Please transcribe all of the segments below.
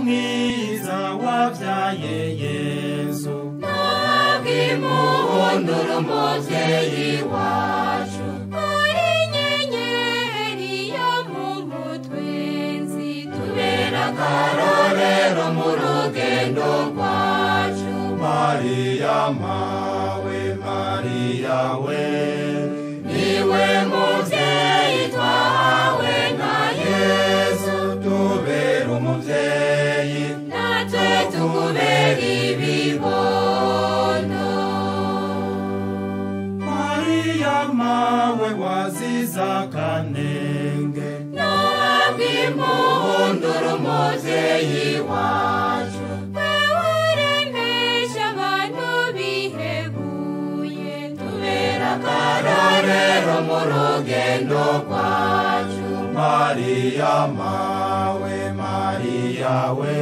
mwiza wabyaye Yesu Nabwimundura umubyeyi wacu ari inyenyeri yo mu mutwenzi tubera akarorero mu rugendo rwacu Mariya mawe Mariya we niwe mubyeyi twahawe na Yesu tubera umubyeyi natwe tukubera ibibondo Mariya mawe waziza kanenge Nabwimundura umubyeyi wacu wewe uremesha abantu bihebuye tubera akarorero mu rugendo rwacu Mariya mawe Mariya we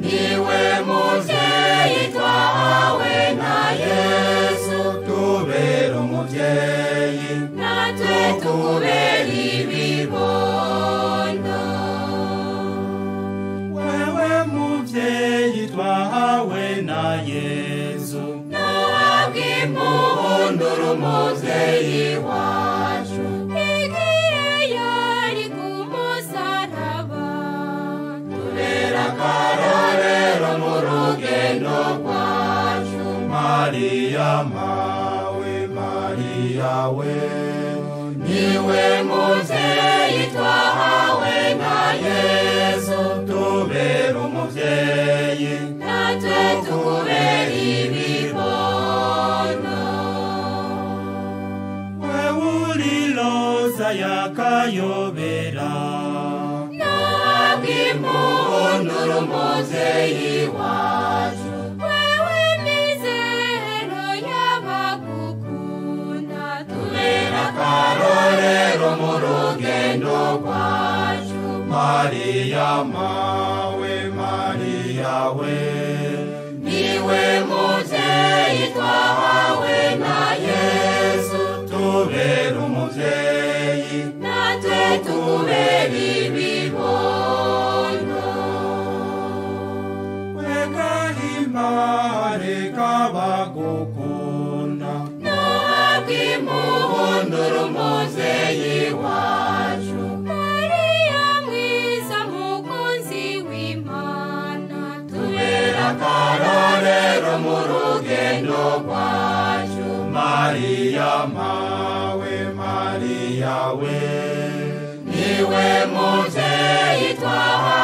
niwe mubyeyi twahawe na Yesu tubera umubyeyi natwe tukubera ibibondo wewe mubyeyi twahawe na Yesu Nabwimundura umubyeyi wacu igihe yari ku musaraba tubera akarorero mu rugendo rwacu Mariya mawe Mariya we niwe mubyeyi twahawe na Yesu tubera umubyeyi natwe tukubera ibibondo wewe uri roza yakayobera Nabwimundura umubyeyi wacu wewe mizero y'abagukunda tubera akarorero mu rugendo rwacu Mariya mawe Mariya we niwe mubyeyi twahawe na Yesu tubera umubyeyi natwe tukubera ibibondo wegahimbare kabagukunda Nabwimundura umubyeyi wacu Mariya mwiza mukunzi w'Imana tubera akarorero mu rugendo rwacu Mariya mawe Mariya we niwe mubyeyi twahawe